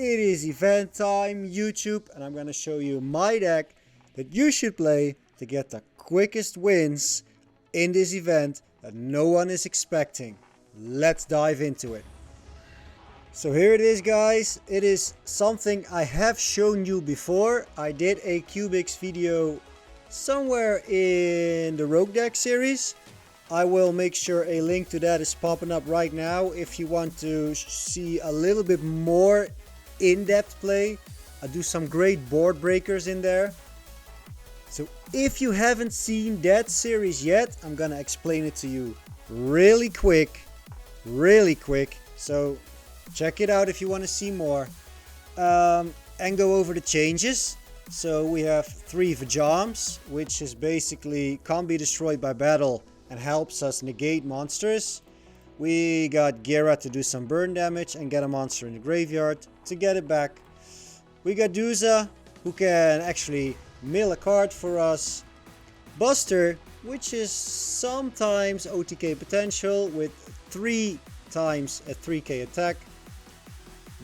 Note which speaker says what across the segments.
Speaker 1: It is event time, YouTube, and I'm gonna show you my deck that you should play to get the quickest wins in this event that no one is expecting. Let's dive into it. So here it is, guys. It is something I have shown you before. I did a Cubics video somewhere in the Rogue Deck series. I will make sure a link to that is popping up right now if you want to see a little bit more in-depth play. I do some great board breakers in there. So if you haven't seen that series yet, I'm gonna explain it to you really quick. So check it out if you want to see more. And go over the changes. So we have 3 Yugiohs, which is basically can't be destroyed by battle and helps us negate monsters. We got Gera to do some burn damage and get a monster in the graveyard to get it back. We got Duza, who can actually mill a card for us. Buster, which is sometimes OTK potential with 3 times a 3k attack.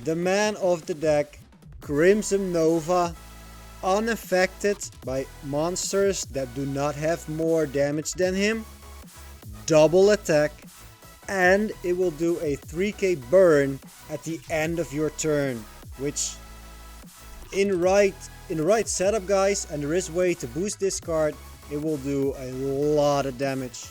Speaker 1: The man of the deck, Crimson Nova, unaffected by monsters that do not have more damage than him. Double attack, and it will do a 3k burn at the end of your turn, which in the right setup, guys, and there is a way to boost this card, it will do a lot of damage.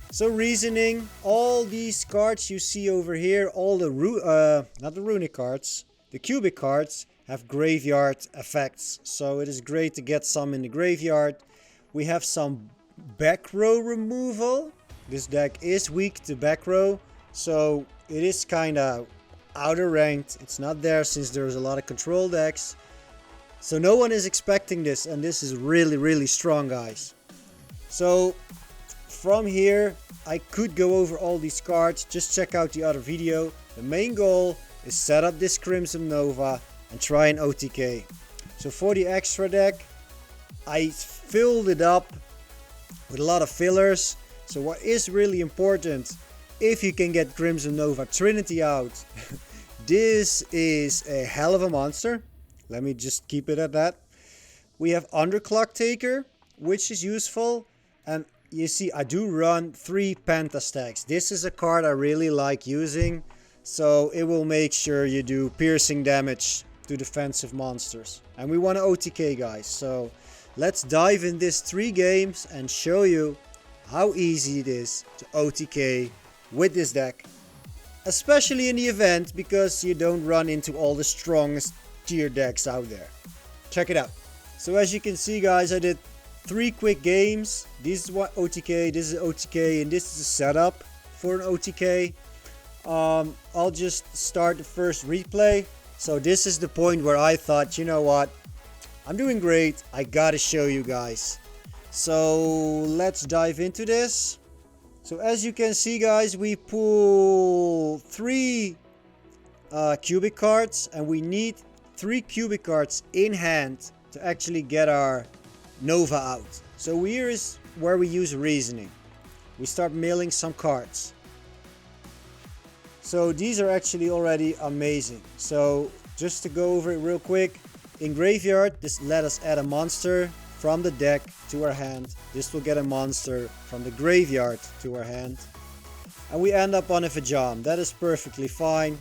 Speaker 1: So reasoning, all these cards you see over here, all the not the runic cards, the cubic cards have graveyard effects, so it is great to get some in the graveyard. We have some back row removal. This deck is weak to back row, so it is kind of outer ranked. It's not there since there's a lot of control decks, so no one is expecting this, and this is really strong, guys. So from here I could go over all these cards, just check out the other video. The main goal is set up this Crimson Nova and try an OTK. So for the extra deck, I filled it up with a lot of fillers. So what is really important, if you can get Crimson Nova Trinity out, this is a hell of a monster. Let me just keep it at that. We have Underclock Taker, which is useful, and you see I do run 3 Penta stacks. This is a card I really like using, so it will make sure you do piercing damage to defensive monsters. And we want to OTK, guys, so let's dive in these 3 games and show you how easy it is to OTK with this deck. Especially in the event, because you don't run into all the strongest tier decks out there. Check it out. So as you can see, guys, I did 3 quick games. This is what OTK, this is OTK, and this is a setup for an OTK. I'll just start the first replay. So this is the point where I thought, you know what, I'm doing great, I gotta show you guys. So let's dive into this. So as you can see, guys, we pull 3 cubic cards, and we need 3 cubic cards in hand to actually get our Nova out. So here is where we use reasoning. We start milling some cards. So these are actually already amazing. So just to go over it real quick, in graveyard, this let us add a monster from the deck to our hand. This will get a monster from the graveyard to our hand, and we end up on a Yugioh. That is perfectly fine.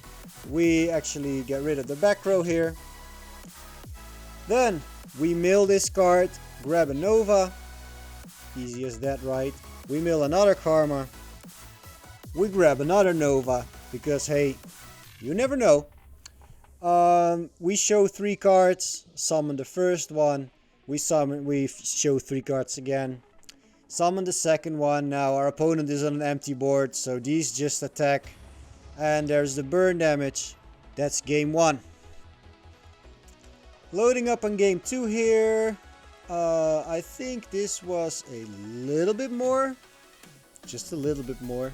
Speaker 1: We actually get rid of the back row here. Then we mill this card, grab a Nova. Easy as that, right? We mill another Karma. We grab another Nova, because hey, you never know. We show 3 cards, summon the first one. We show 3 cards again. Summon the second one. Now our opponent is on an empty board, so these just attack. And there's the burn damage. That's game 1. Loading up on game 2 here. I think this was a little bit more. Just a little bit more.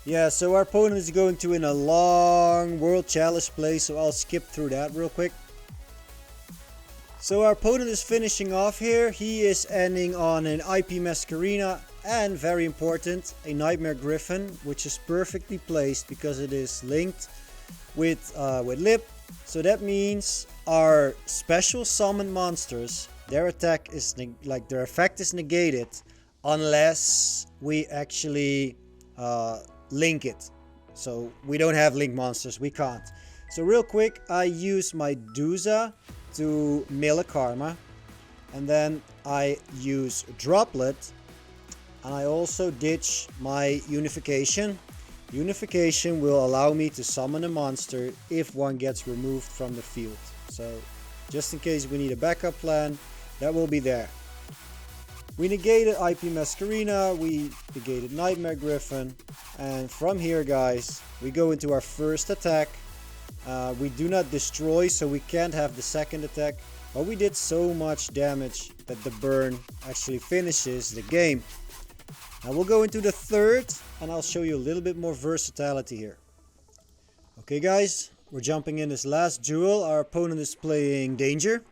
Speaker 1: Yeah, so our opponent is going to win a long World Challenge play, so I'll skip through that real quick. So our opponent is finishing off here. He is ending on an IP Masquerina and, very important, a Nightmare Griffin, which is perfectly placed because it is linked with lip. So that means our special summon monsters, their attack is their effect is negated unless we actually link it. So we don't have link monsters, we can't. So real quick, I use my Duza to mill a karma, and then I use droplet, and I also ditch my unification. Unification will allow me to summon a monster if one gets removed from the field. So just in case we need a backup plan, that will be there. We negated IP Masquerina, we negated Nightmare Griffin, and from here guys, we go into our first attack. We do not destroy, so we can't have the second attack, but we did so much damage that the burn actually finishes the game. Now we'll go into the third, and I'll show you a little bit more versatility here. Okay guys, we're jumping in this last duel. Our opponent is playing Danger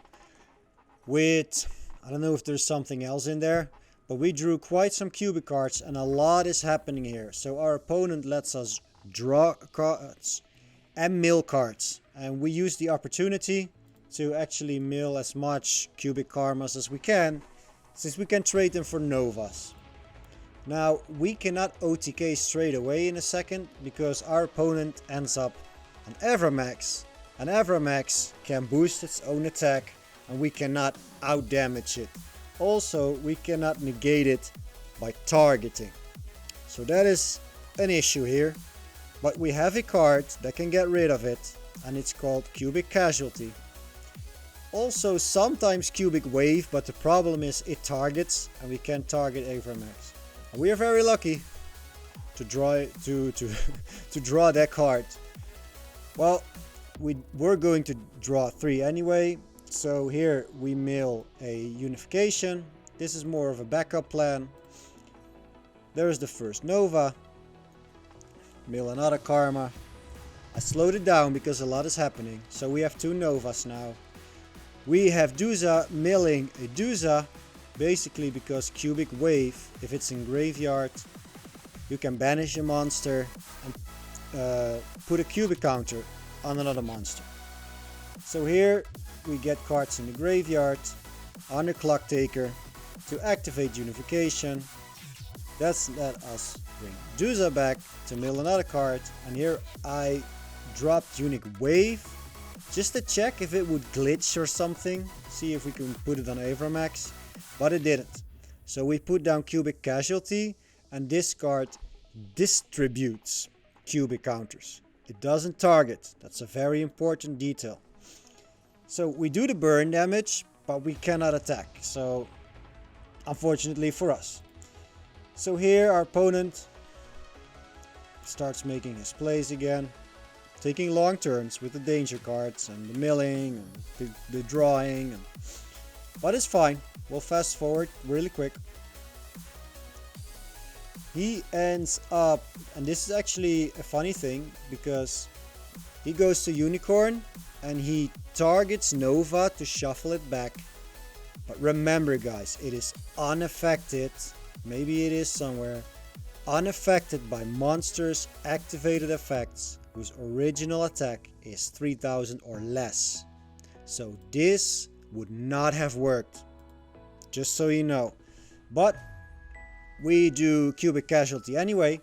Speaker 1: with, I don't know if there's something else in there, but we drew quite some cubic cards and a lot is happening here. So our opponent lets us draw cards and mill cards, and we use the opportunity to actually mill as much cubic karmas as we can, since we can trade them for novas. Now we cannot OTK straight away in a second because our opponent ends up an Avramax. An Avramax can boost its own attack and we cannot outdamage it. Also, we cannot negate it by targeting. So that is an issue here. But we have a card that can get rid of it, and it's called Cubic Casualty. Also sometimes Cubic Wave, but the problem is it targets and we can't target Avramax. And we are very lucky to draw to draw that card. Well, we're going to draw 3 anyway. So here we mill a unification. This is more of a backup plan. There's the first Nova. Mill another Karma. I slowed it down because a lot is happening. So we have 2 Novas now. We have Duza milling a Duza. Basically because Cubic Wave, if it's in graveyard, you can banish a monster and put a cubic counter on another monster. So here we get cards in the graveyard on the Clock Taker to activate Unification. That's let us bring Duza back to mill another card, and here I dropped Unique Wave just to check if it would glitch or something, see if we can put it on Avramax, but it didn't. So we put down Cubic Casualty, and this card distributes cubic counters. It doesn't target. That's a very important detail. So we do the burn damage, but we cannot attack. So unfortunately for us. So here our opponent starts making his plays again, taking long turns with the danger cards and the milling and the drawing. But it's fine. We'll fast forward really quick. He ends up, and this is actually a funny thing, because he goes to Unicorn and he targets Nova to shuffle it back. But remember guys, it is unaffected, maybe it is somewhere, unaffected by monsters' activated effects whose original attack is 3000 or less. So this would not have worked, just so you know. But we do Cubic Casualty anyway.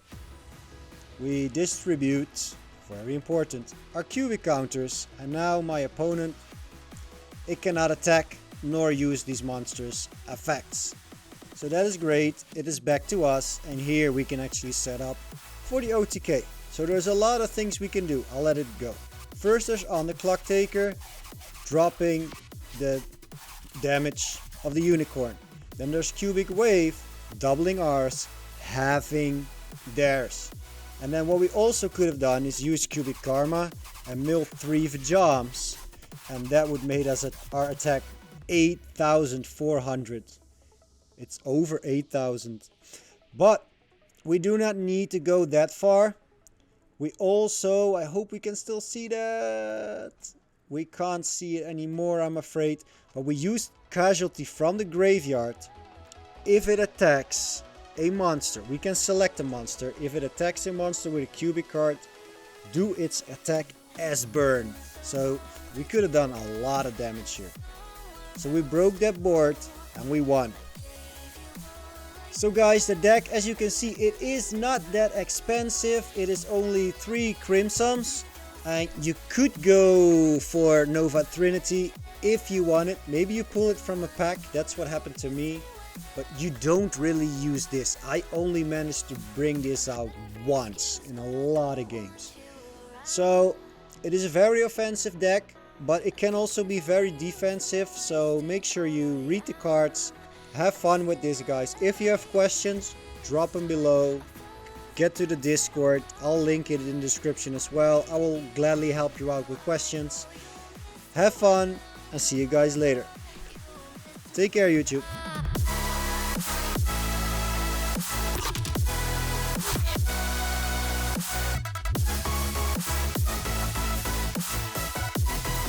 Speaker 1: We distribute, very important, our cubic counters, and now my opponent, it cannot attack nor use these monsters' effects. So that is great. It is back to us, and here we can actually set up for the OTK. So there's a lot of things we can do. I'll let it go. First, there's on the Clock Taker, dropping the damage of the Unicorn. Then there's Cubic Wave, doubling ours, halving theirs. And then what we also could have done is use Cubic Karma and mill 3 Vajams, and that would make us our attack 8,400. It's over 8,000. But we do not need to go that far. We also, I hope we can still see that. We can't see it anymore, I'm afraid. But we used Casualty from the graveyard. If it attacks a monster, we can select a monster. If it attacks a monster with a cubic card, do its attack S-burn. So we could have done a lot of damage here. So we broke that board and we won. So guys, the deck, as you can see, it is not that expensive. It is only 3 crimsons. And you could go for Nova Trinity if you want it. Maybe you pull it from a pack. That's what happened to me. But you don't really use this. I only managed to bring this out once in a lot of games. So it is a very offensive deck, but it can also be very defensive. So make sure you read the cards. Have fun with this, guys. If you have questions, drop them below. Get to the Discord. I'll link it in the description as well. I will gladly help you out with questions. Have fun and see you guys later. Take care, YouTube.